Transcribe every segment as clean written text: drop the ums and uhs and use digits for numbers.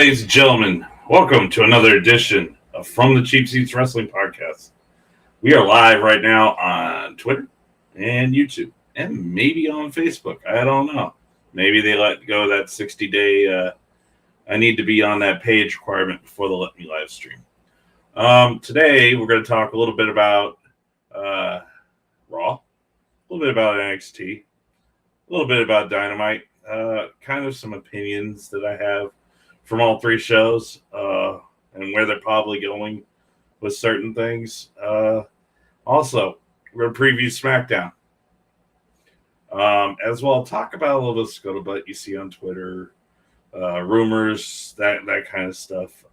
ladies and gentlemen. Welcome to another edition of From the Cheap Seats Wrestling Podcast. We are live right now on Twitter and YouTube and maybe on Facebook. I don't know. Maybe they let go that 60-day I need to be on that page requirement before they let me live stream. Today, we're going to talk a little bit about Raw, a little bit about NXT, a little bit about Dynamite, kind of some opinions that I have from all three shows and where they're probably going with certain things. Also, we're going to preview Smackdown. As well, talk about a little bit of Scuttlebutt you see on Twitter, rumors, that kind of stuff.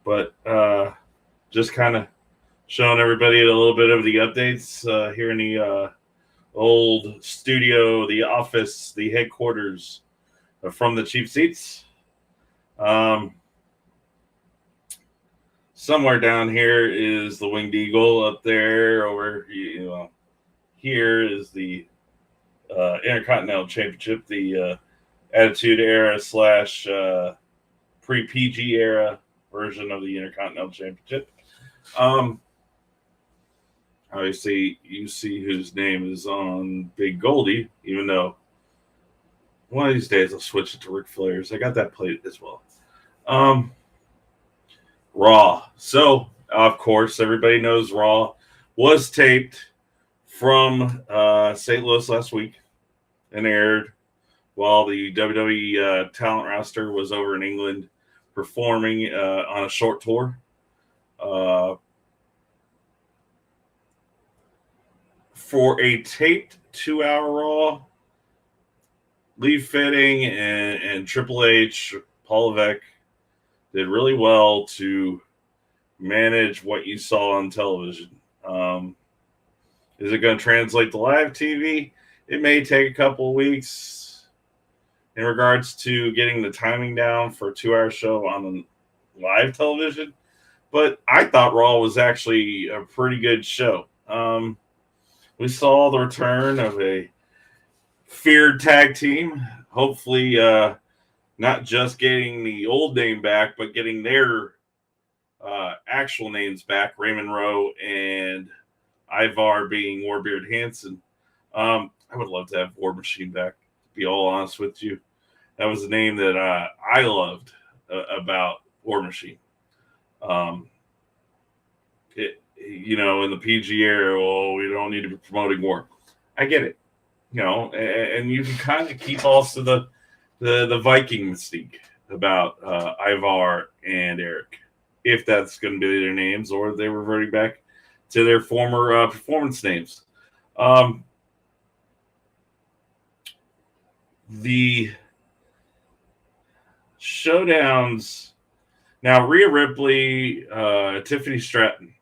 But just kind of showing everybody a little bit of the updates here in the old studio, the office, the headquarters from the Cheap Seats. Somewhere down here is the Winged Eagle up there, or here is the Intercontinental Championship, the Attitude Era / pre-PG era version of the Intercontinental Championship. Obviously, you see whose name is on Big Goldie, even though one of these days I'll switch it to Ric Flair's. I got that plate as well. Raw. So, of course, everybody knows Raw was taped from St. Louis last week and aired while the WWE talent roster was over in England performing on a short tour. For a taped 2-hour Raw, Lee Fitting and Triple H, Paul Levesque did really well to manage what you saw on television. Is it going to translate to live TV? It may take a couple of weeks in regards to getting the timing down for a 2-hour show on live television. But I thought Raw was actually a pretty good show. We saw the return of a feared tag team. Hopefully, not just getting the old name back, but getting their actual names back. Raymond Rowe and Ivar being Warbeard Hansen. I would love to have War Machine back, to be all honest with you. That was a name that I loved about War Machine. In the PG era, we don't need to be promoting war. I get it. And you can kind of keep also the Viking mystique about Ivar and Eric, if that's going to be their names, or they're reverting back to their former performance names. The showdowns now: Rhea Ripley, Tiffany Stratton,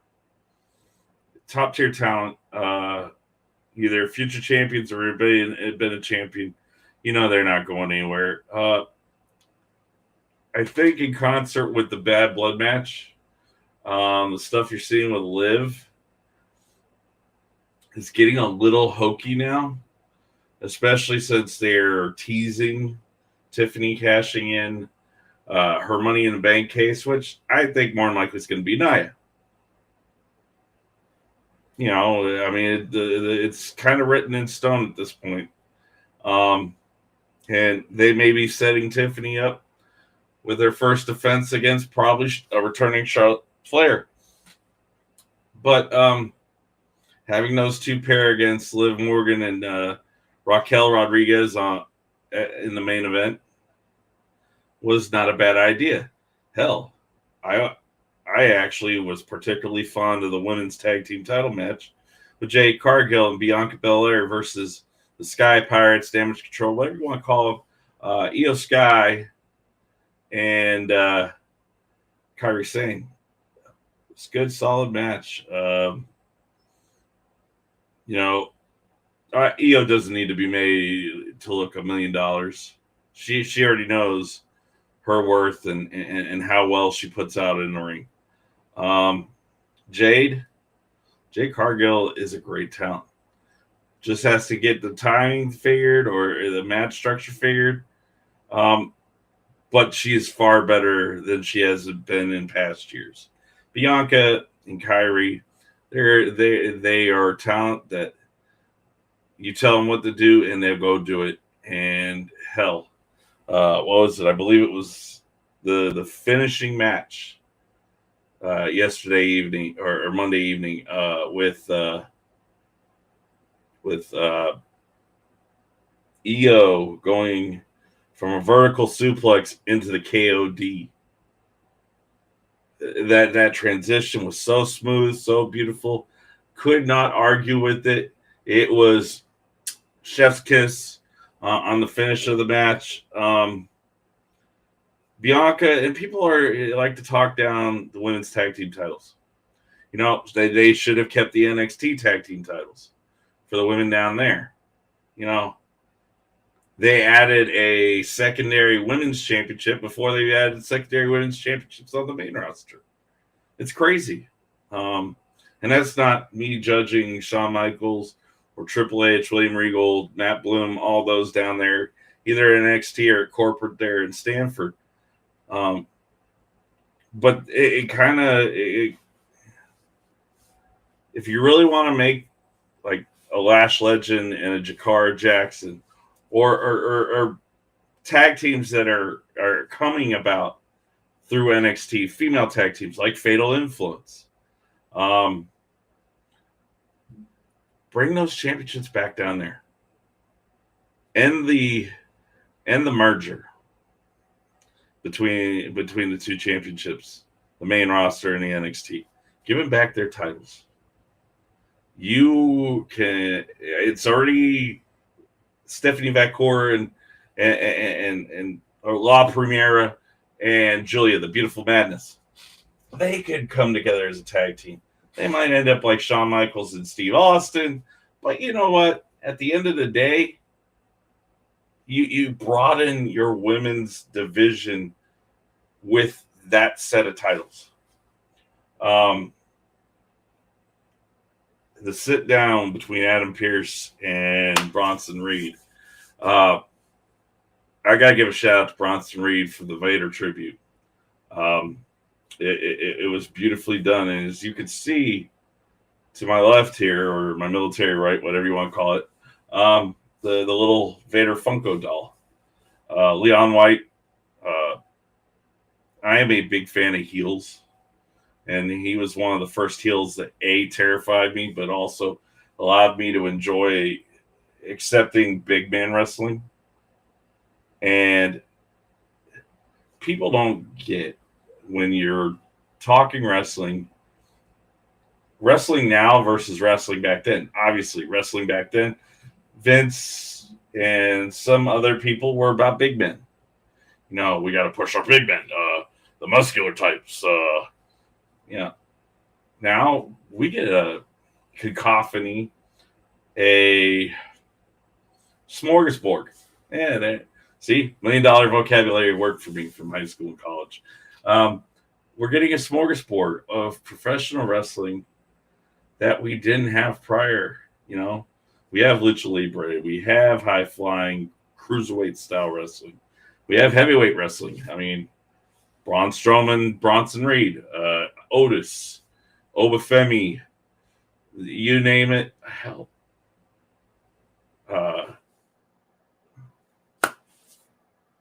top tier talent. Either future champions or been a champion. They're not going anywhere. I think in concert with the Bad Blood match, the stuff you're seeing with Liv is getting a little hokey now, especially since they're teasing Tiffany cashing in her Money in the Bank case, which I think more than likely is going to be Nia. It's kind of written in stone at this point. And they may be setting Tiffany up with their first defense against probably a returning Charlotte Flair. But having those two pair against Liv Morgan and Raquel Rodriguez in the main event was not a bad idea. Hell, I actually was particularly fond of the women's tag team title match with Jade Cargill and Bianca Belair versus the Sky Pirates, Damage Control, whatever you want to call them, Io Sky and Kairi Sane. It's a good, solid match. Io doesn't need to be made to look $1 million. She already knows her worth and how well she puts out in the ring. Jade Cargill is a great talent. Just has to get the timing figured or the match structure figured. but she is far better than she has been in past years. Bianca and Kyrie, they are talent that you tell them what to do and they'll go do it. And hell, what was it? I believe it was the finishing match yesterday evening or Monday evening with EO going from a vertical suplex into the KOD. That transition was so smooth, so beautiful. Could not argue with it. It was chef's kiss on the finish of the match. Bianca and people like to talk down the women's tag team titles. You know, they should have kept the NXT tag team titles for the women down there. You know, they added a secondary women's championship before they added secondary women's championships on the main roster. It's crazy. And that's not me judging Shawn Michaels or Triple H, William Regal, Matt Bloom, all those down there, either in NXT or corporate there in Stanford. But it kind of, if you really want to make like a Lash Legend and a Jakara Jackson, or tag teams that are coming about through NXT, female tag teams like Fatal Influence, bring those championships back down there. End the merger between the two championships, the main roster and the NXT. Give them back their titles. You can. It's already Stephanie Vacour and La Primera and Julia, the Beautiful Madness. They could come together as a tag team. They might end up like Shawn Michaels and Steve Austin, but you know what? At the end of the day, you broaden your women's division with that set of titles. The sit down between Adam Pearce and Bronson Reed. I gotta give a shout out to Bronson Reed for the Vader tribute. It was beautifully done, and as you can see to my left here, or my military right, whatever you want to call it, the little Vader Funko doll, Leon White. I am a big fan of heels, and he was one of the first heels that terrified me, but also allowed me to enjoy accepting big man wrestling. And people don't get, when you're talking wrestling now versus wrestling back then. Obviously, wrestling back then, Vince and some other people were about big men. You know, we got to push our big men, the muscular types. Now we get a cacophony, a smorgasbord. Yeah, see, $1 million vocabulary worked for me from high school and college. We're getting a smorgasbord of professional wrestling that we didn't have prior. You know, we have lucha libre, we have high flying cruiserweight style wrestling, we have heavyweight wrestling. I mean, Braun Strowman, Bronson Reed, Otis, Obafemi, you name it. Hell,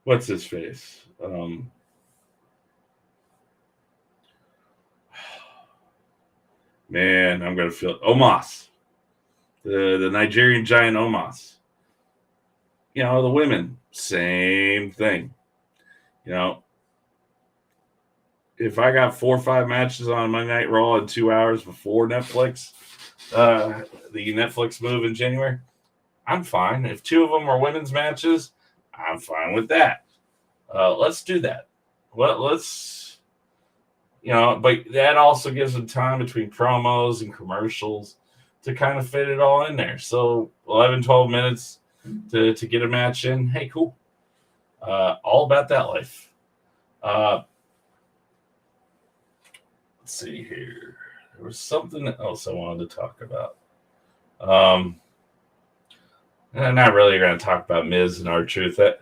what's his face? Man, I'm gonna feel Omos, the Nigerian giant Omos. You know, the women, same thing. You know, if I got 4 or 5 matches on Monday Night Raw in 2 hours before Netflix, the Netflix move in January, I'm fine. If 2 of them are women's matches, I'm fine with that. Let's do that. Let's, you know, but that also gives them time between promos and commercials to kind of fit it all in there. So 11, 12 minutes to get a match in. Hey, cool. All about that life. Let's see here. There was something else I wanted to talk about. I'm not really going to talk about Miz and R-Truth. That,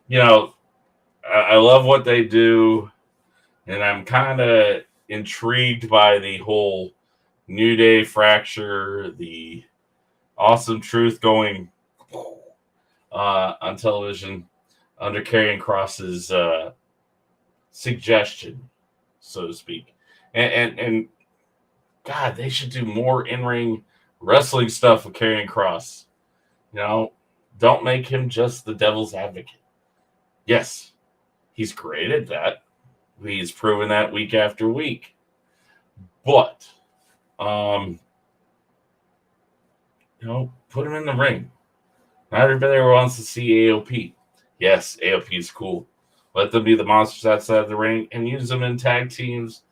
you know, I love what they do, and I'm kind of intrigued by the whole New Day fracture, the Awesome Truth going on television under Karrion Kross's suggestion, so to speak. And God, they should do more in-ring wrestling stuff with Karrion Kross. Don't make him just the devil's advocate. Yes, he's great at that. He's proven that week after week. But, put him in the ring. Not everybody wants to see AOP. Yes, AOP is cool. Let them be the monsters outside the ring and use them in tag teams,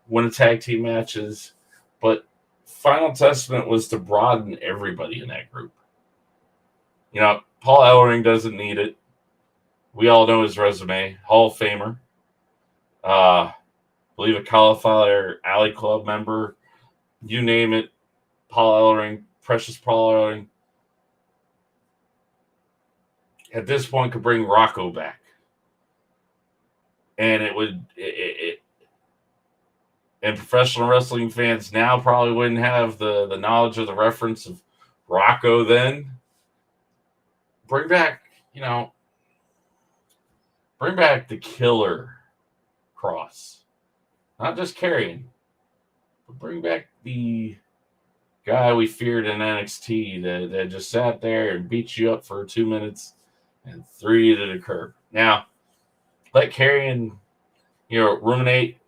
win tag team matches. But Final Testament was to broaden everybody in that group. Paul Ellering doesn't need it. We all know his resume. Hall of Famer. I believe a Cauliflower Alley Club member. You name it. Paul Ellering. Precious Paul Ellering. At this point, could bring Rocco back. And and professional wrestling fans now probably wouldn't have the knowledge or the reference of Rocco then. Bring back the killer Kross. Not just Karrion, but bring back the guy we feared in NXT that just sat there and beat you up for 2 minutes and threw you to the curb. Now, let Karrion, ruminate,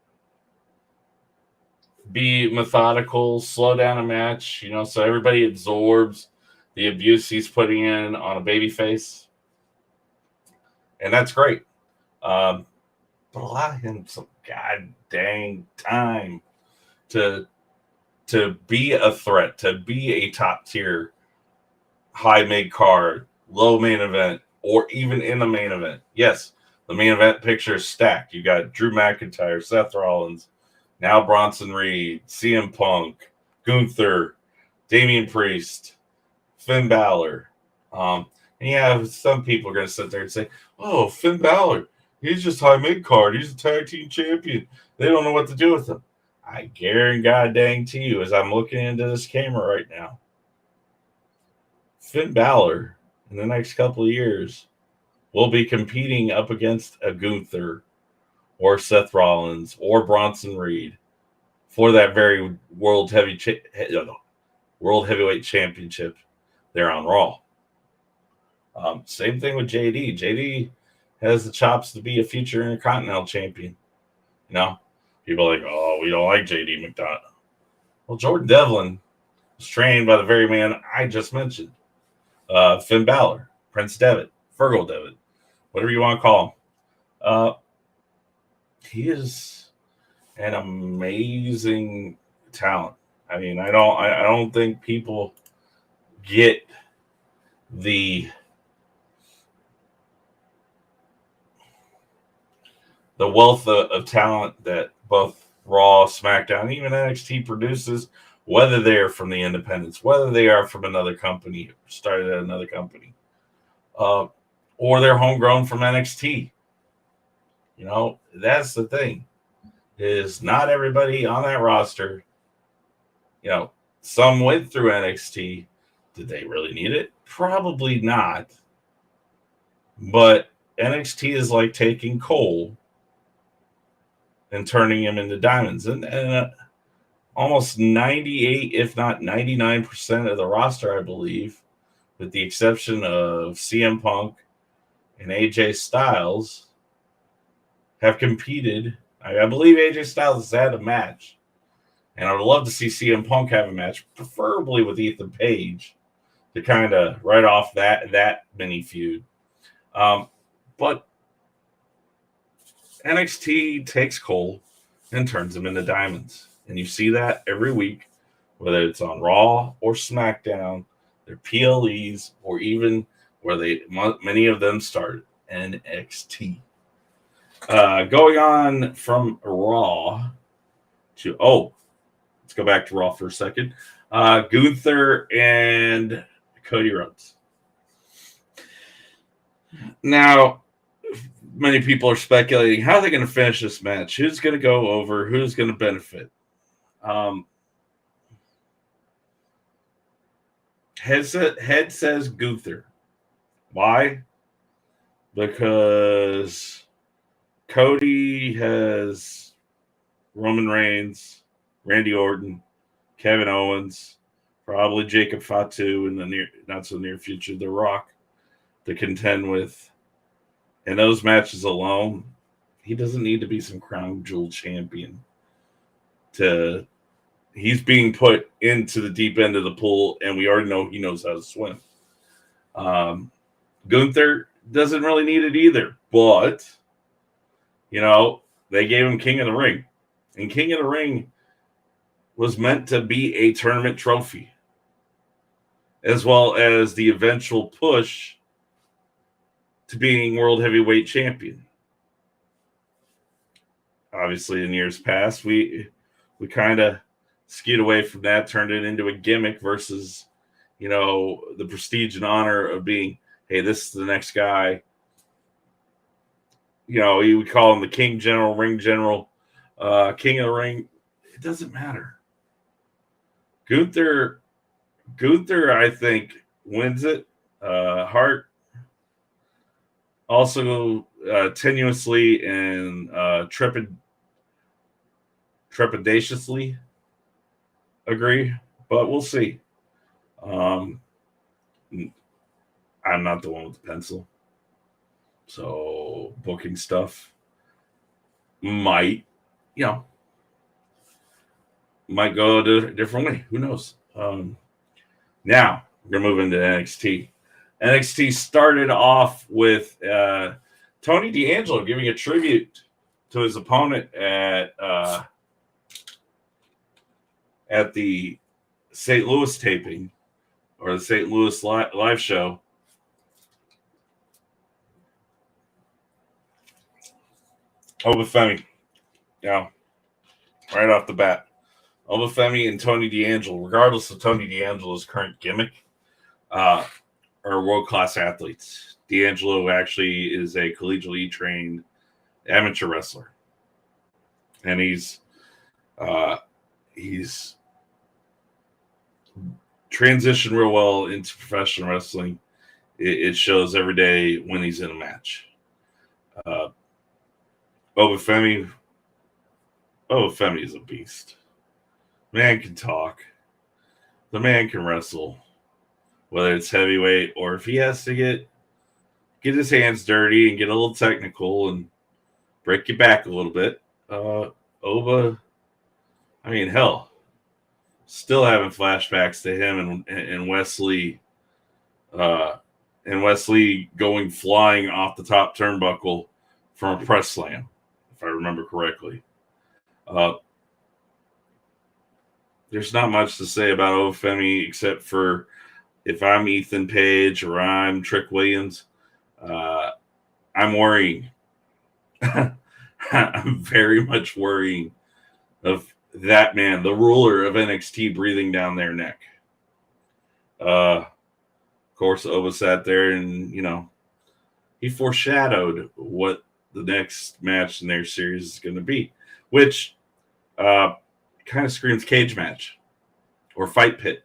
be methodical, slow down a match, so everybody absorbs the abuse he's putting in on a baby face. And that's great. But allow him some god dang time to be a threat, to be a top tier, high mid card, low main event, or even in the main event. Yes, the main event picture is stacked. You got Drew McIntyre, Seth Rollins, now Bronson Reed, CM Punk, Gunther, Damian Priest, Finn Balor. And some people are going to sit there and say, oh, Finn Balor, he's just high mid card. He's a tag team champion. They don't know what to do with him. I guarantee you, as I'm looking into this camera right now, Finn Balor in the next couple of years will be competing up against a Gunther or Seth Rollins or Bronson Reed for that very World Heavyweight Championship there on Raw. Same thing with JD. JD has the chops to be a future Intercontinental champion. People are like, oh, we don't like JD McDonough. Well, Jordan Devlin was trained by the very man I just mentioned. Finn Balor, Prince Devitt, Fergal Devitt, whatever you want to call him. He is an amazing talent. I mean, I don't think people get the wealth of talent that both Raw, SmackDown, even NXT produces, whether they're from the independents, whether they are from another company, started at another company, or they're homegrown from NXT. That's the thing, is not everybody on that roster, some went through NXT. Did they really need it? Probably not. But NXT is like taking coal and turning him into diamonds. And almost 98, if not 99% of the roster, I believe, with the exception of CM Punk and AJ Styles, have competed. I believe AJ Styles has had a match. And I would love to see CM Punk have a match, preferably with Ethan Page, to kind of write off that mini feud. But NXT takes coal and turns them into diamonds. And you see that every week, whether it's on Raw or SmackDown, their PLEs, or even where many of them started, NXT. Going on from Raw to, let's go back to Raw for a second. Gunther and Cody Rhodes. Now, many people are speculating how are they going to finish this match? Who's going to go over? Who's going to benefit? Head says Gunther. Why? Because Cody has Roman Reigns, Randy Orton, Kevin Owens, probably Jacob Fatu in the not so near future, The Rock to contend with. And those matches alone, he doesn't need to be some crown jewel champion. He's being put into the deep end of the pool, and we already know he knows how to swim. Gunther doesn't really need it either, but they gave him King of the Ring, and King of the Ring was meant to be a tournament trophy, as well as the eventual push to being World Heavyweight Champion. Obviously, in years past, we kind of skewed away from that, turned it into a gimmick versus, the prestige and honor of being, hey, this is the next guy. You would call him the King General, Ring General, King of the Ring. It doesn't matter. Gunther, I think, wins it. Hart also tenuously and trepidatiously agree, but we'll see. I'm not the one with the pencil, so booking stuff might go a different way. Who knows? Now we're gonna move into NXT. NXT started off with Tony D'Angelo giving a tribute to his opponent at the St. Louis taping or the St. Louis live show. Obafemi, right off the bat. Obafemi and Tony D'Angelo, regardless of Tony D'Angelo's current gimmick, are world-class athletes. D'Angelo actually is a collegiately trained amateur wrestler. And he's transitioned real well into professional wrestling. It shows every day when he's in a match. Obafemi is a beast. Man can talk. The man can wrestle. Whether it's heavyweight or if he has to get his hands dirty and get a little technical and break your back a little bit. Oba, hell, still having flashbacks to him and Wesley, going flying off the top turnbuckle from a press slam, if I remember correctly. There's not much to say about Obafemi except for if I'm Ethan Page or I'm Trick Williams, I'm worrying. I'm very much worrying of that man, the ruler of NXT, breathing down their neck. Of course, Oba sat there and, he foreshadowed what the next match in their series is going to be, which kind of screams cage match or fight pit.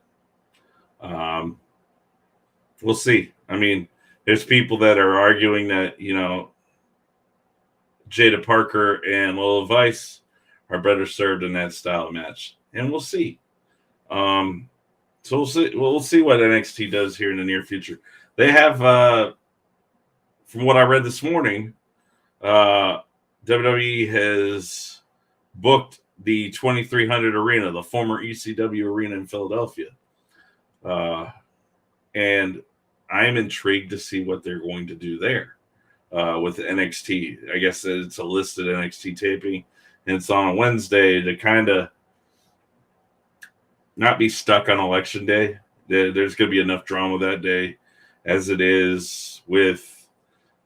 We'll see. There's people that are arguing that, Jada Parker and Lola Vice are better served in that style of match. And we'll see. So we'll see. We'll see what NXT does here in the near future. They have, from what I read this morning, WWE has booked the 2300 Arena, the former ECW Arena in Philadelphia. And I am intrigued to see what they're going to do there with NXT. I guess it's a listed NXT taping, and it's on a Wednesday to kind of not be stuck on Election Day. There's going to be enough drama that day as it is with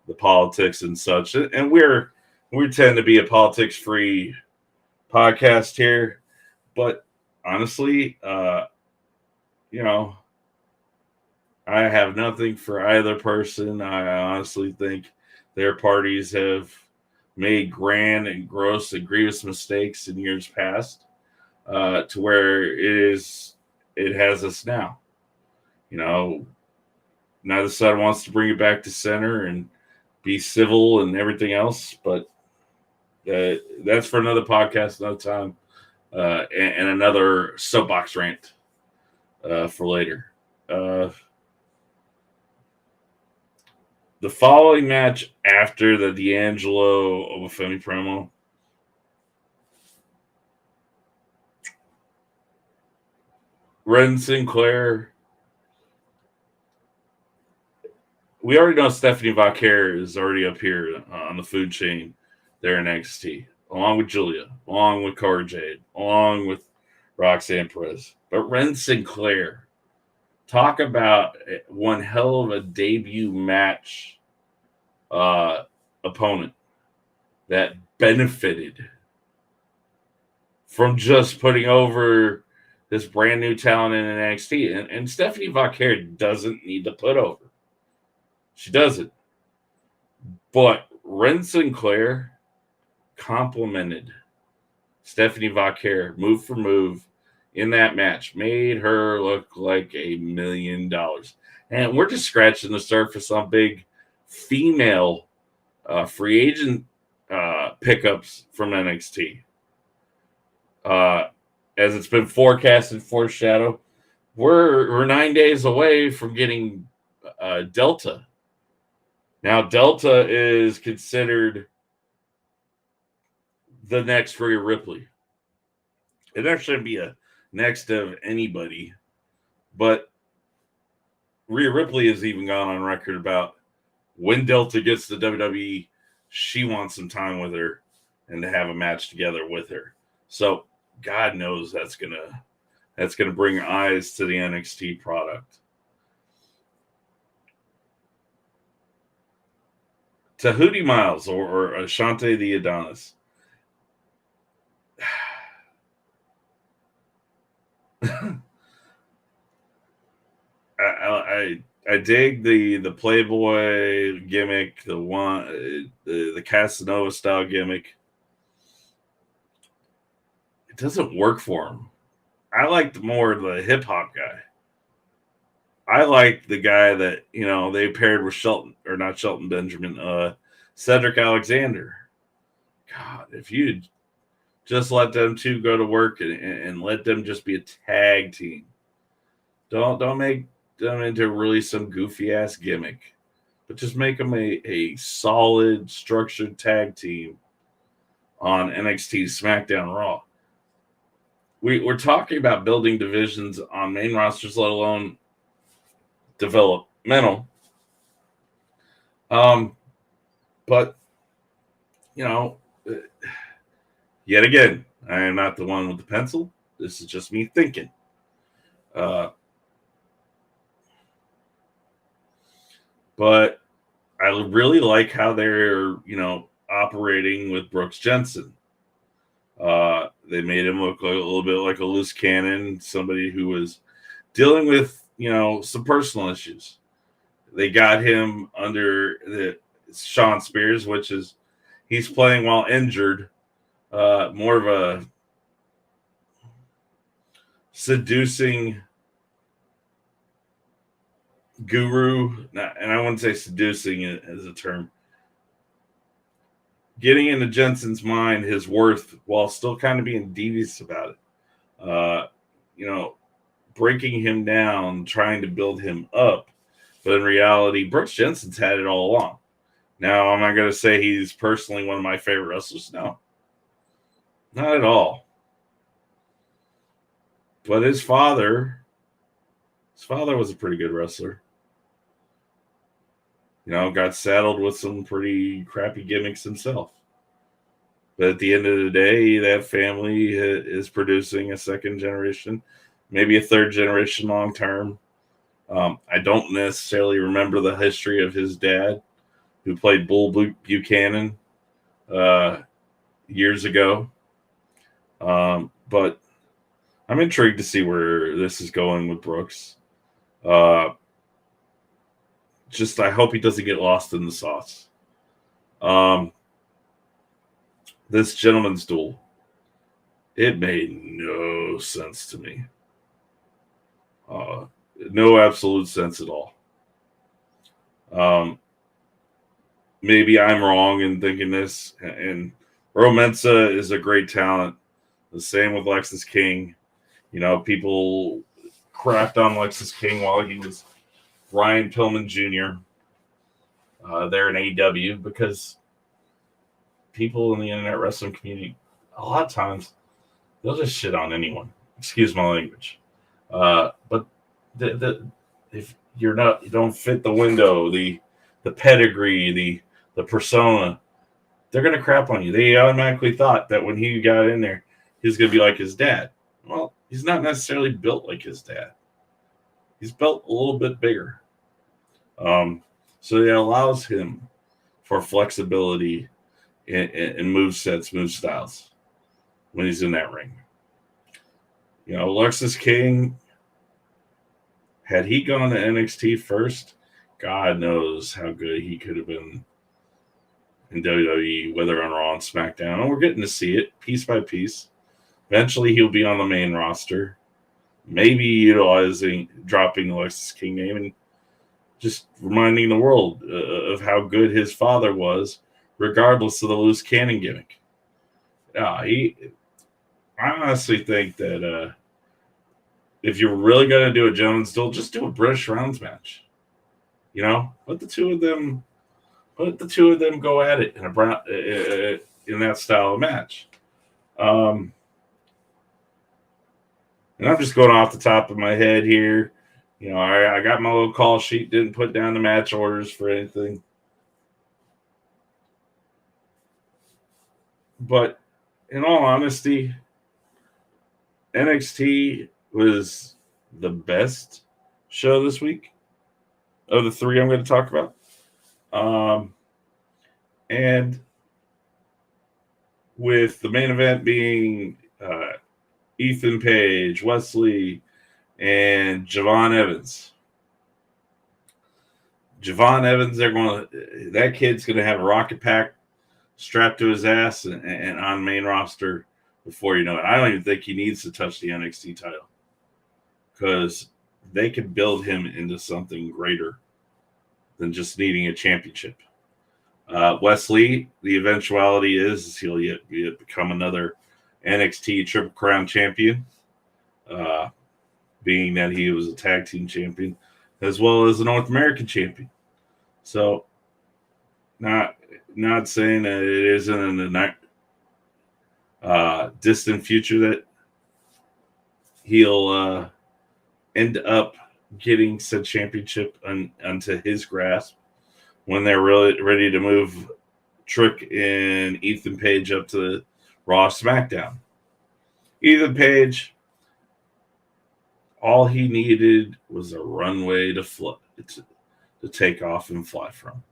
the politics and such. And we tend to be a politics-free podcast here. But honestly, I have nothing for either person. I honestly think their parties have made grand and gross and grievous mistakes in years past, to where it has us now. You know, neither side wants to bring it back to center and be civil and everything else, but that's for another podcast, another time, and another soapbox rant for later. The following match after the D'Angelo Obafemi promo, Ren Sinclair. We already know Stephanie Vaquer is already up here on the food chain there in NXT, along with Julia, along with Cora Jade, along with Roxanne Perez. But Ren Sinclair, talk about one hell of a debut match opponent that benefited from just putting over this brand new talent in NXT. And Stephanie Vaquer doesn't need to put over. She doesn't. But Ren Sinclair complimented Stephanie Vaquer move for move in that match, made her look like $1 million. And we're just scratching the surface on big female free agent pickups from NXT. As it's been forecasted, foreshadowed, we're 9 days away from getting Delta. Now, Delta is considered the next Rhea Ripley. There shouldn't be a next of anybody, but Rhea Ripley has even gone on record about when Delta gets to WWE, she wants some time with her and to have a match together with her. So God knows that's gonna bring eyes to the NXT product. Tahuti Miles or Ashante the Adonis. I dig the Playboy gimmick, the Casanova style gimmick. It doesn't work for him. I liked more the hip hop guy. I like the guy that, they paired with not Shelton Benjamin, Cedric Alexander. God, if you just let them two go to work and let them just be a tag team. Don't make them into really some goofy ass gimmick, but just make them a solid, structured tag team on NXT, Smackdown, Raw. We're talking about building divisions on main rosters, let alone developmental. But yet again, I am not the one with the pencil. This is just me thinking. But I really like how they're, operating with Brooks Jensen. They made him look a little bit like a loose cannon, somebody who was dealing with, some personal issues. They got him under the Sean Spears, which is he's playing while injured, more of a seducing guru, and I wouldn't say seducing as a term. Getting into Jensen's mind, his worth, while still kind of being devious about it. Breaking him down, trying to build him up. But in reality, Brooks Jensen's had it all along. Now, am I going to say he's personally one of my favorite wrestlers? No. Not at all. But his father was a pretty good wrestler. Got saddled with some pretty crappy gimmicks himself. But at the end of the day, that family is producing a second generation, maybe a third generation long term. I don't necessarily remember the history of his dad, who played Bull Buchanan years ago. But I'm intrigued to see where this is going with Brooks. I hope he doesn't get lost in the sauce. This gentleman's duel, it made no sense to me. No absolute sense at all. Maybe I'm wrong in thinking this. And Romensa is a great talent. The same with Lexus King. People crapped on Lexus King while he was Ryan Pillman Jr. There in AEW because people in the internet wrestling community, a lot of times, they'll just shit on anyone. Excuse my language. But if you don't fit the window, the pedigree, the persona, they're gonna crap on you. They automatically thought that when he got in there, he was gonna be like his dad. Well, he's not necessarily built like his dad. He's built a little bit bigger. So it allows him for flexibility in move sets, move styles when he's in that ring. Lexus King, had he gone to NXT first, God knows how good he could have been in WWE, whether on Raw and SmackDown. And we're getting to see it piece by piece. Eventually, he'll be on the main roster, maybe dropping the Lexus King name and just reminding the world of how good his father was, regardless of the loose cannon gimmick. I honestly think that if you're really going to do a gentleman's duel, just do a British rounds match. Let the two of them go at it in that style of match. And I'm just going off the top of my head here. I got my little call sheet, didn't put down the match orders for anything. But in all honesty, NXT was the best show this week of the three I'm going to talk about. And with the main event being Ethan Page, Wesley, and Javon Evans. Javon Evans, that kid's going to have a rocket pack strapped to his ass and on main roster before you know it. I don't even think he needs to touch the NXT title because they could build him into something greater than just needing a championship. Wesley, the eventuality is he'll yet become another NXT Triple Crown champion, being that he was a tag team champion as well as a North American champion. So, not saying that it isn't in the distant future that he'll end up getting said championship onto his grasp when they're really ready to move Trick and Ethan Page up to Raw SmackDown. Ethan Page, all he needed was a runway to take off and fly from.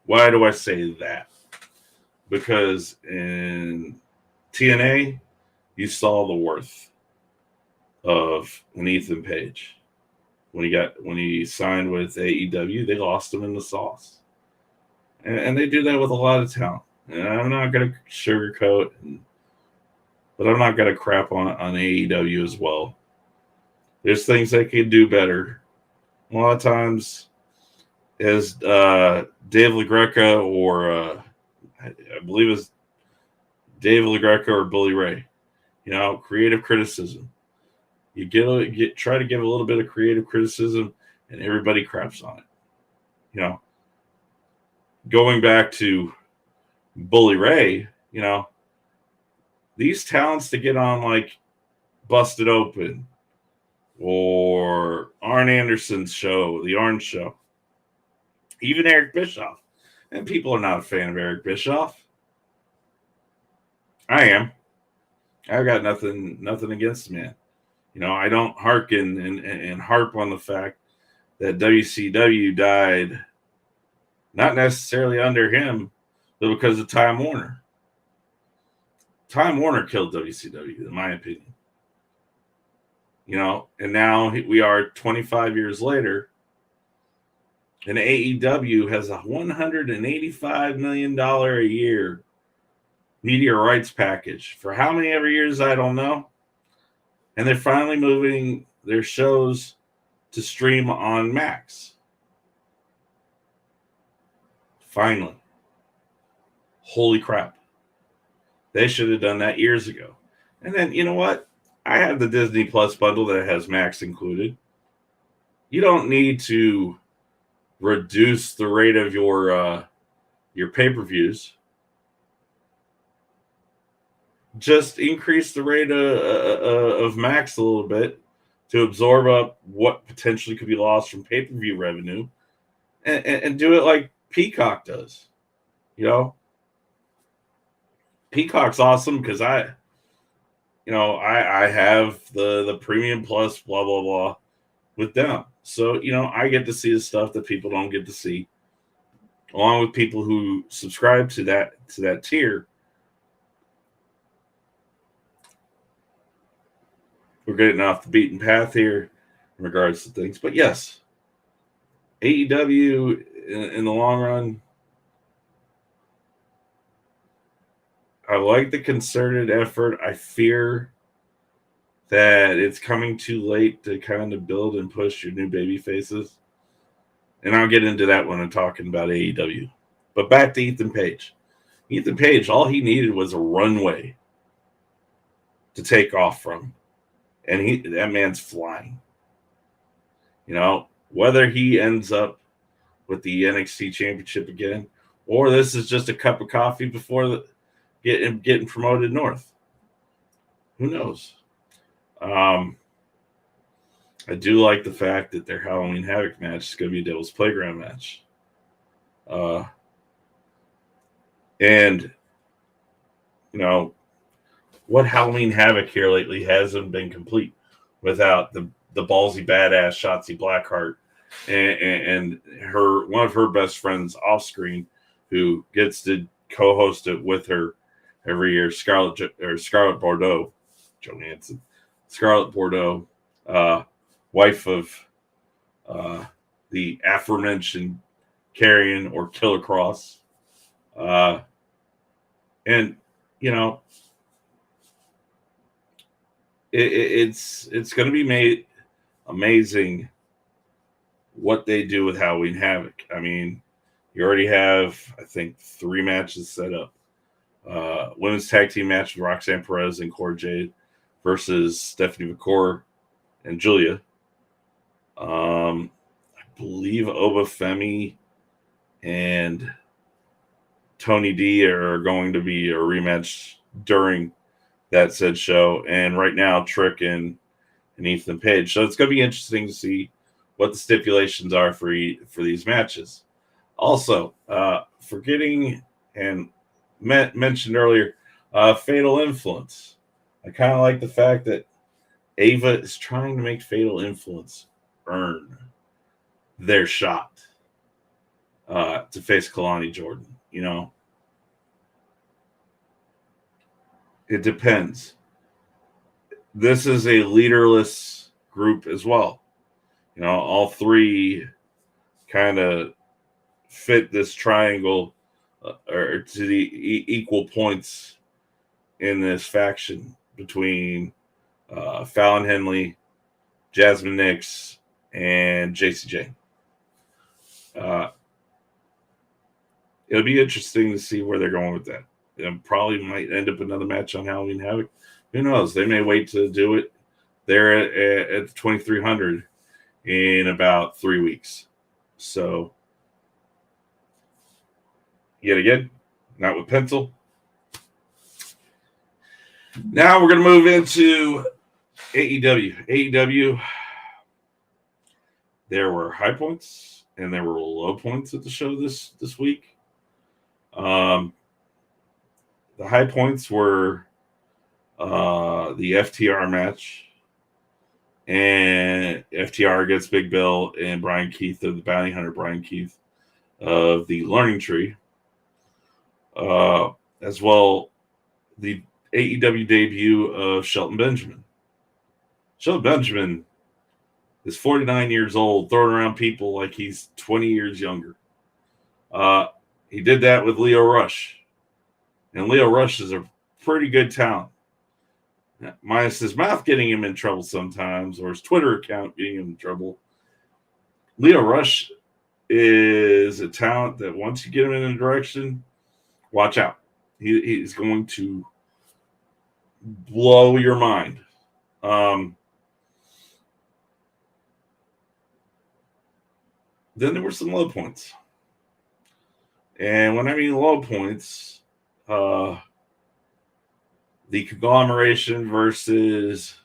Why do I say that? Because in TNA, you saw the worth of an Ethan Page. When he signed with AEW, they lost him in the sauce. And they do that with a lot of talent. And I'm not going to sugarcoat, but I'm not going to crap on AEW as well. There's things they can do better. A lot of times, as Dave LaGreca or I believe it's Dave LaGreca or Bully Ray, creative criticism. You try to give a little bit of creative criticism, and everybody craps on it. Going back to Bully Ray, these talents to get on like Busted Open or Arn Anderson's show, the Orange Show, even Eric Bischoff. And people are not a fan of Eric Bischoff. I am. I've got nothing against the man. I don't hearken and harp on the fact that WCW died not necessarily under him, but because of Time Warner. Time Warner killed WCW, in my opinion. And now we are 25 years later, And AEW has a $185 million a year media rights package. For how many ever years, I don't know. And they're finally moving their shows to stream on Max. Finally. Holy crap. They should have done that years ago. And then, you know what? I have the Disney Plus bundle that has Max included. You don't need to reduce the rate of your pay-per-views. Just increase the rate of Max a little bit to absorb up what potentially could be lost from pay-per-view revenue, and do it like Peacock does. You know, Peacock's awesome because I have the premium plus blah blah blah with them, so I get to see the stuff that people don't get to see, along with people who subscribe to that tier. We're getting off the beaten path here in regards to things, but yes, AEW in the long run, I like the concerted effort. I fear that it's coming too late to kind of build and push your new baby faces. And I'll get into that when I'm talking about AEW. But back to Ethan Page. Ethan Page, all he needed was a runway to take off from. And that man's flying. Whether he ends up with the NXT Championship again, or this is just a cup of coffee before getting promoted north. Who knows? I do like the fact that their Halloween Havoc match is going to be a Devil's Playground match. And what Halloween Havoc here lately hasn't been complete without the ballsy badass Shotzi Blackheart and one of her best friends off screen, who gets to co-host it with her every year, Scarlett Bordeaux, Johansson, Scarlett Bordeaux, wife of the aforementioned Karrion or Killer Cross, and it's going to be made amazing what they do with Halloween Havoc. I mean, you already have, I think, 3 matches set up. Women's tag team match with Roxanne Perez and Cora Jade versus Stephanie McCoy and Julia. I believe Oba Femi and Tony D are going to be a rematch during that said show. And right now, Trick and Ethan Page. So it's going to be interesting to see what the stipulations are for these matches. Also, forgetting and mentioned earlier, Fatal Influence. I kind of like the fact that Ava is trying to make Fatal Influence earn their shot to face Kalani Jordan. It depends. This is a leaderless group as well. All 3 kind of fit this triangle or to the equal points in this faction between Fallon Henley, Jasmine Nix, and JCJ. It'll be interesting to see where they're going with that. And probably might end up another match on Halloween Havoc. Who knows? They may wait to do it there at 2300 in about 3 weeks. So, yet again, not with pencil. Now we're going to move into AEW. AEW, there were high points and there were low points at the show this week. The high points were the FTR match, and FTR gets Big Bill and Brian Keith of the Bounty Hunter, Brian Keith of the Learning Tree, as well the AEW debut of Shelton Benjamin. Shelton Benjamin is 49 years old, throwing around people like he's 20 years younger. He did that with Leo Rush. And Leo Rush is a pretty good talent. Minus his mouth getting him in trouble sometimes, or his Twitter account getting him in trouble. Leo Rush is a talent that once you get him in a direction, watch out. He's going to blow your mind. Then there were some low points. And when I mean low points, the conglomeration versus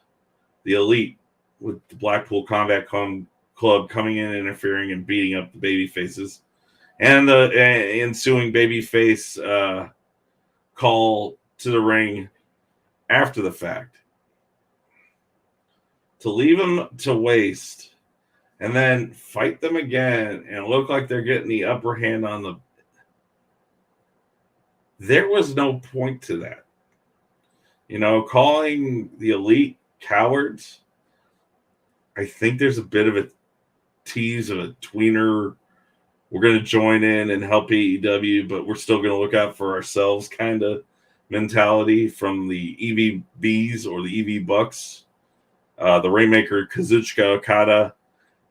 the elite with the Blackpool Combat Club coming in, interfering, and beating up the baby faces, and the ensuing babyface call to the ring after the fact. To leave them to waste and then fight them again and look like they're getting the upper hand on the... There was no point to that. You know, calling the elite cowards, I think there's a bit of a tease of a tweener. We're going to join in and help AEW, but we're still going to look out for ourselves kind of mentality from the EVBs or the EV Bucks, the Rainmaker Kazuchika Okada,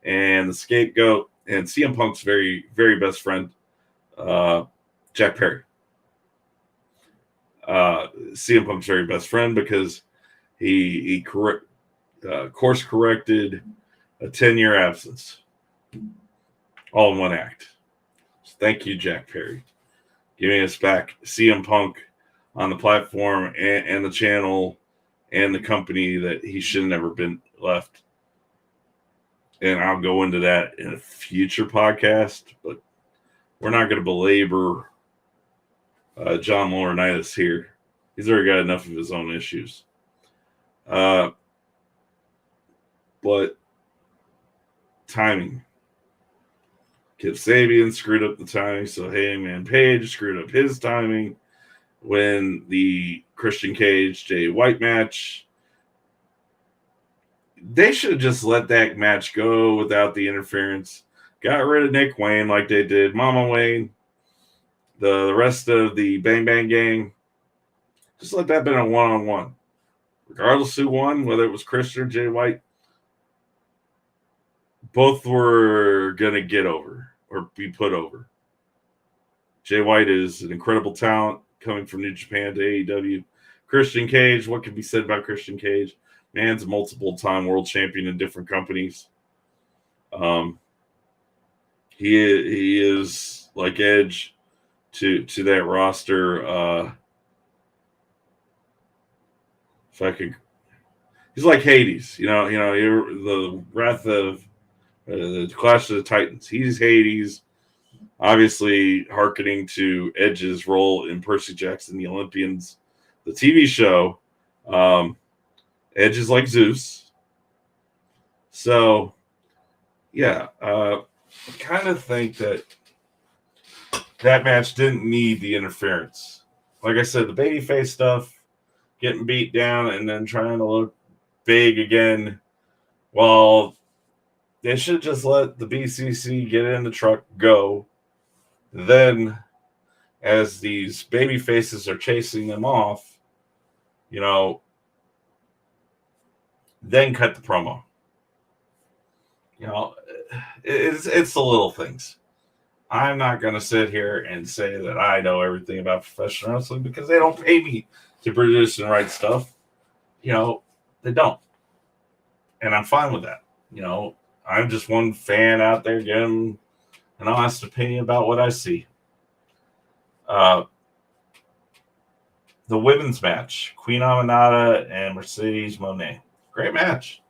and the Scapegoat, and CM Punk's very, very best friend, Jack Perry. CM Punk's very best friend because he course corrected a 10-year absence all in one act. So thank you, Jack Perry, giving us back CM Punk on the platform and the channel and the company that he should have never been left. And I'll go into that in a future podcast, but we're not going to belabor John Laurinaitis here. He's already got enough of his own issues. But timing. Kip Sabian screwed up the timing, so Hangman Page screwed up his timing when the Christian Cage Jay White match. They should have just let that match go without the interference. Got rid of Nick Wayne like they did Mama Wayne. The rest of the Bang Bang Gang. Just let that been a one-on-one. Regardless who won, whether it was Christian or Jay White, both were going to get over or be put over. Jay White is an incredible talent coming from New Japan to AEW. Christian Cage, what can be said about Christian Cage? Man's a multiple-time world champion in different companies. He is like Edge to that roster. If I could, he's like Hades. You're the Wrath of the Clash of the Titans. He's Hades, obviously hearkening to Edge's role in Percy Jackson, the Olympians, the TV show. Edge is like Zeus. So, yeah, I kind of think that match didn't need the interference. Like I said, the babyface stuff, getting beat down and then trying to look big again. Well, they should just let the BCC get in the truck, go. Then, as these baby faces are chasing them off, then cut the promo. It's the little things. I'm not going to sit here and say that I know everything about professional wrestling because they don't pay me to produce and write stuff. They don't. And I'm fine with that. I'm just one fan out there giving an honest opinion about what I see. The women's match, Queen Aminata and Mercedes Moné. Great match.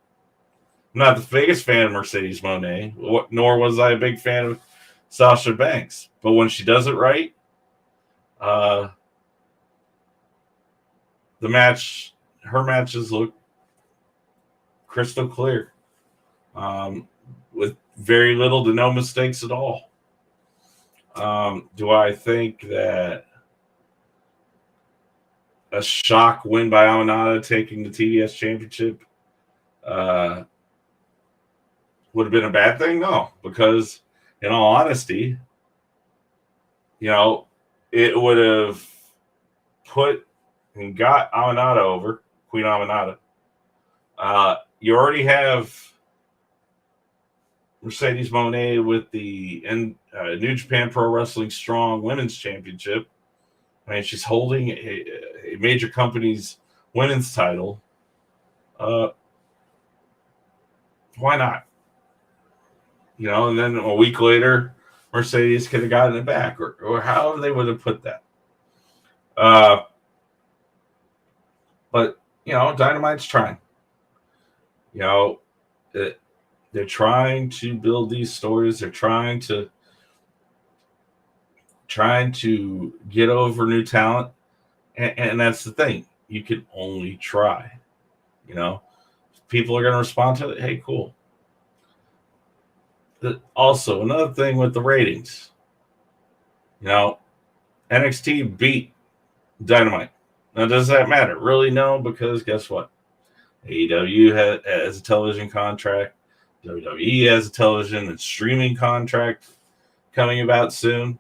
I'm not the biggest fan of Mercedes Moné, nor was I a big fan of Sasha Banks. But when she does it right, her matches look crystal clear, with very little to no mistakes at all. Do I think that a shock win by Aminata taking the TBS championship would have been a bad thing? No, because in all honesty, it would have put and got Amanada over, Queen Amanada. You already have Mercedes Moné with the New Japan Pro Wrestling Strong Women's Championship. I mean, she's holding a major company's women's title. Why not? And then a week later, Mercedes could have gotten it back, or however they would have put that. But Dynamite's trying. They're trying to build these stories. They're trying to get over new talent, and that's the thing. You can only try. People are going to respond to it. Hey, cool. Also, another thing with the ratings. NXT beat Dynamite. Now, does that matter? Really, no, because guess what? AEW has a television contract. WWE has a television and streaming contract coming about soon.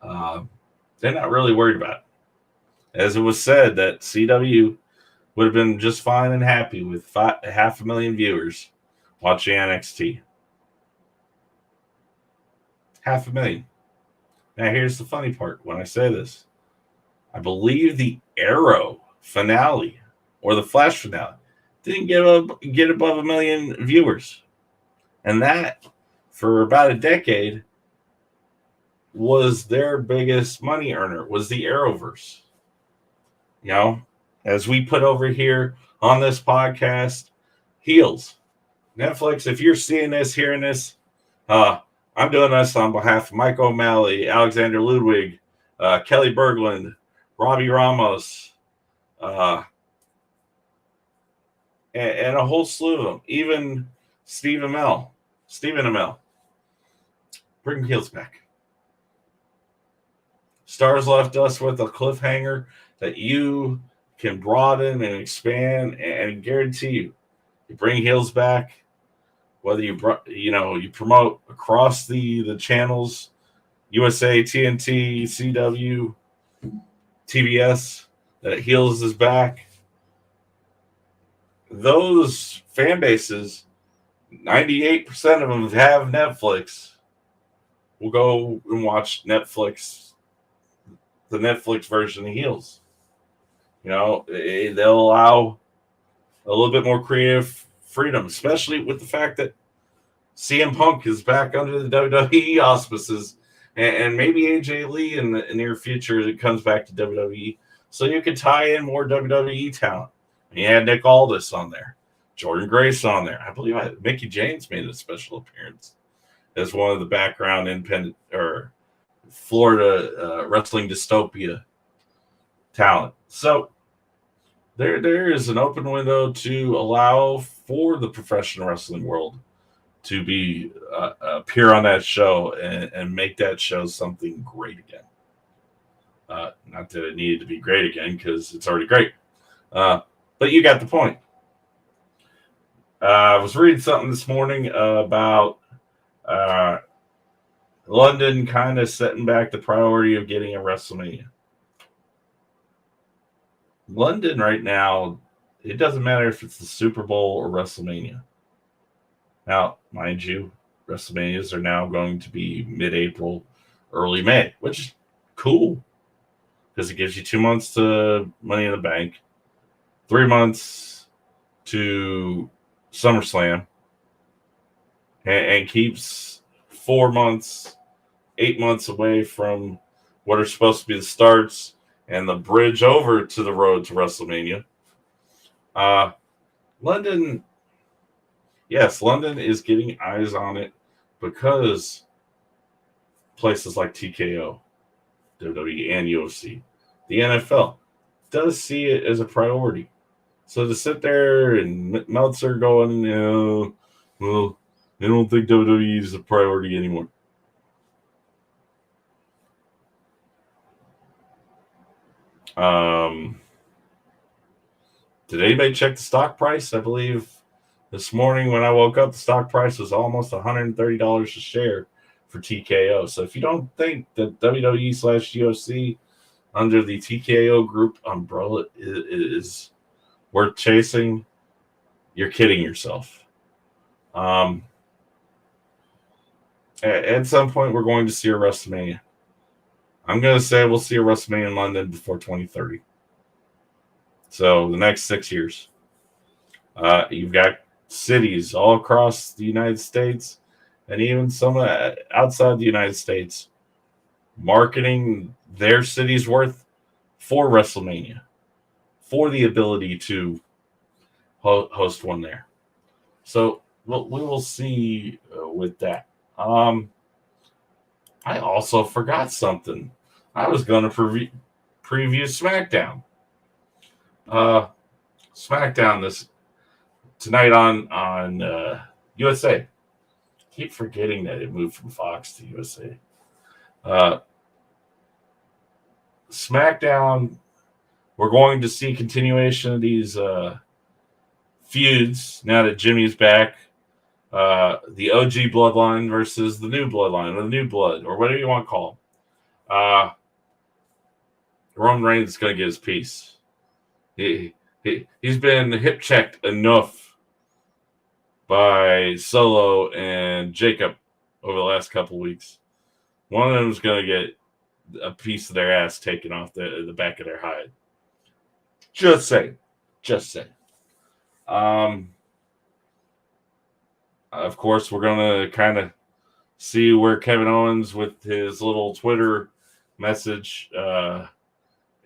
They're not really worried about it. As it was said, that CW would have been just fine and happy with 500,000 viewers watching NXT. 500,000. Now, here's the funny part when I say this. I believe the Arrow finale or the Flash finale didn't get above 1 million viewers. And that, for about a decade, was their biggest money earner, was the Arrowverse. As we put over here on this podcast, heels. Netflix, if you're seeing this, hearing this, I'm doing this on behalf of Mike O'Malley, Alexander Ludwig, Kelly Berglund, Robbie Ramos, and a whole slew of them. Even Stephen Amell. Bring heels back. Stars left us with a cliffhanger that you can broaden and expand, and guarantee you bring heels back. Whether you promote across the channels, USA, TNT, CW, TBS, that heels is back. Those fan bases, 98% of them have Netflix. Will go and watch Netflix, the Netflix version of heels. They'll allow a little bit more creative freedom, especially with the fact that CM Punk is back under the WWE auspices, and maybe AJ Lee in the near future it comes back to WWE, so you could tie in more WWE talent. And you had Nick Aldis on there, Jordan Grace on there. I believe Mickey James made a special appearance as one of the background independent or Florida wrestling dystopia talent. So there is an open window to allow for the professional wrestling world to be appear on that show and make that show something great again. Not that it needed to be great again, because it's already great. But you got the point. I was reading something this morning about London kind of setting back the priority of getting a WrestleMania. London right now, it doesn't matter if it's the Super Bowl or WrestleMania. Now, mind you, WrestleManias are now going to be mid-April, early May, which is cool because it gives you 2 months to Money in the Bank, 3 months to SummerSlam, and keeps 4 months, 8 months away from what are supposed to be the starts and the bridge over to the road to WrestleMania. London is getting eyes on it because places like TKO, WWE, and UFC, the NFL, does see it as a priority. So to sit there and Meltzer going, well, they don't think WWE is a priority anymore. Did anybody check the stock price? I believe This morning when I woke up, the stock price was almost $130 a share for TKO. So if you don't think that WWE/UFC under the TKO group umbrella is worth chasing, you're kidding yourself. At some point, we're going to see a WrestleMania. I'm going to say we'll see a WrestleMania in London before 2030. So the next 6 years. You've got cities all across the United States and even some outside the United States marketing their city's worth for WrestleMania, for the ability to host one there. So we will see with that. I also forgot something. I was going to preview Smackdown. Smackdown this tonight on USA. Keep forgetting that it moved from Fox to USA. Smackdown. We're going to see continuation of these feuds now that Jimmy's back. The OG bloodline versus the new bloodline, or the new blood, or whatever you want to call them. Roman Reigns is going to get his piece. He's been hip checked enough by Solo and Jacob over the last couple of weeks. One of them is going to get a piece of their ass taken off the back of their hide. Just say. Of course, we're going to kind of see where Kevin Owens with his little Twitter message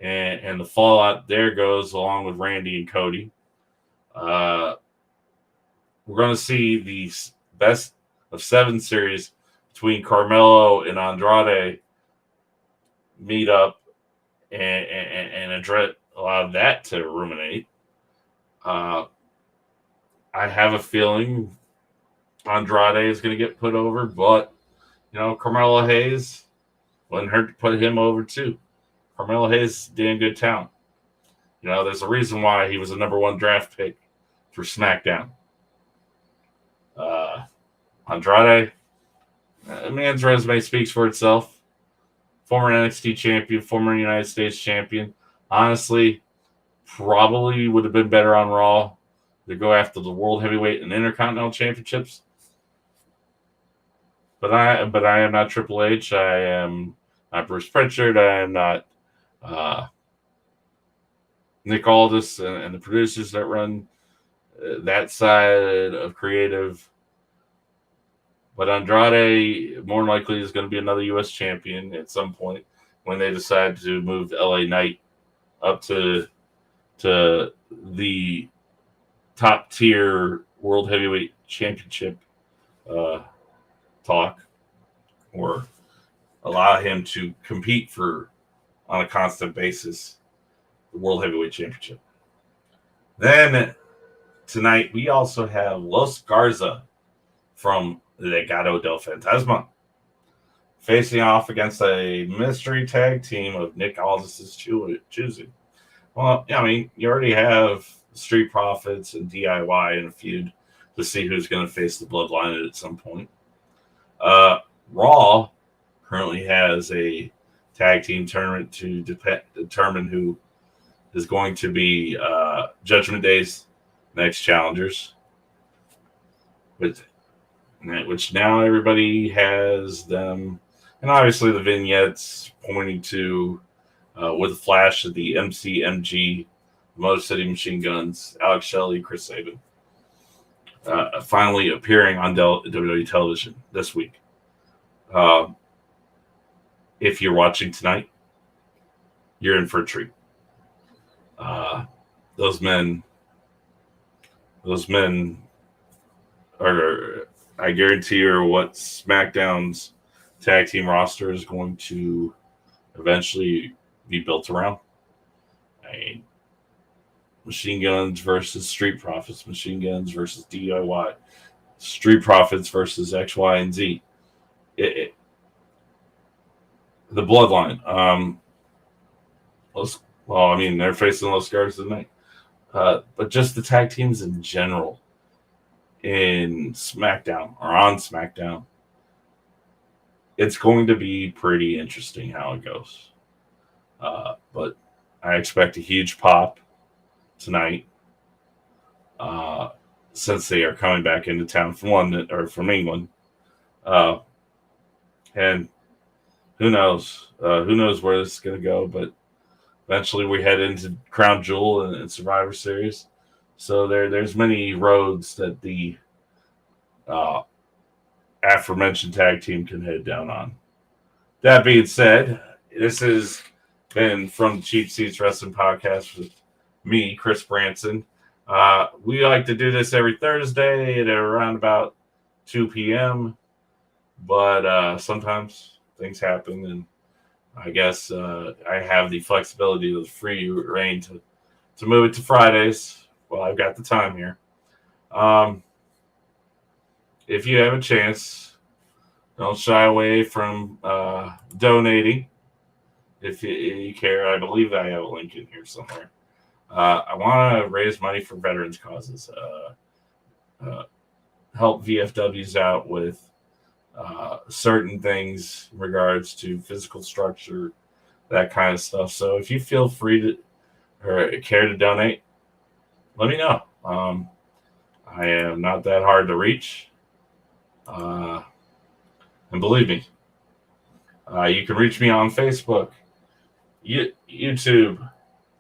and the fallout there goes, along with Randy and Cody. We're going to see the best of 7 series between Carmelo and Andrade meet up and address a lot of that to ruminate. I have a feeling Andrade is going to get put over, but, Carmelo Hayes wouldn't hurt to put him over too. Carmelo Hayes, damn good talent. There's a reason why he was a number 1 draft pick for SmackDown. Andrade, a man's resume speaks for itself. Former NXT champion, former United States champion. Honestly, probably would have been better on Raw to go after the World Heavyweight and Intercontinental Championships. But I am not Triple H. I am not Bruce Pritchard. I am not Nick Aldis and the producers that run that side of creative. But Andrade more likely is going to be another U.S. champion at some point when they decide to move the LA Knight up to the top tier World Heavyweight Championship talk, or allow him to compete on a constant basis the World Heavyweight Championship. Then tonight we also have Los Garza from Legado del Fantasma facing off against a mystery tag team of Nick Aldis' choosing. Well, you already have Street Profits and DIY in a feud to see who's going to face the Bloodline at some point. Raw currently has a tag team tournament to determine who is going to be Judgment Day's next challengers, which now everybody has them, and obviously the vignettes pointing to with a flash of the MCMG, Motor City Machine Guns, Alex Shelley, Chris Sabin, finally appearing on WWE television this week. If you're watching tonight, you're in for a treat. Those men are, I guarantee you, are what SmackDown's tag team roster is going to eventually be built around. Machine Guns versus Street Profits, Machine Guns versus DIY, Street Profits versus X, Y, and Z. The Bloodline. They're facing Los Garza tonight. But just the tag teams in general. in SmackDown or on SmackDown. It's going to be pretty interesting how it goes. But I expect a huge pop tonight, since they are coming back into town from London or from England. And who knows? Who knows where this is going to go? But eventually, we head into Crown Jewel and Survivor Series. So there's many roads that the aforementioned tag team can head down on. That being said, this has been from the Cheap Seats Wrestling Podcast with me, Chris Branson. We like to do this every Thursday at around about 2 p.m. But sometimes things happen, and I guess I have the flexibility of the free reign to move it to Fridays. Well, I've got the time here. If you have a chance, don't shy away from donating. If you care, I believe I have a link in here somewhere. I want to raise money for veterans causes. Help VFWs out with certain things in regards to physical structure, that kind of stuff. So if you feel free to or care to donate, let me know. I am not that hard to reach. And believe me, you can reach me on Facebook, YouTube,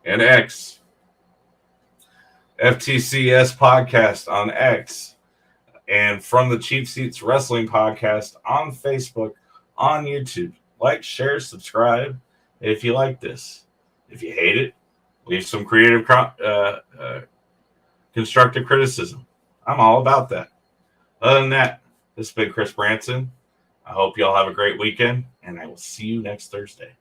and X. FTCS Podcast on X. And from the Cheap Seats Wrestling Podcast on Facebook, on YouTube. Like, share, subscribe if you like this. If you hate it, leave some creative, constructive criticism. I'm all about that. Other than that, this has been Chris Branson. I hope you all have a great weekend, and I will see you next Thursday.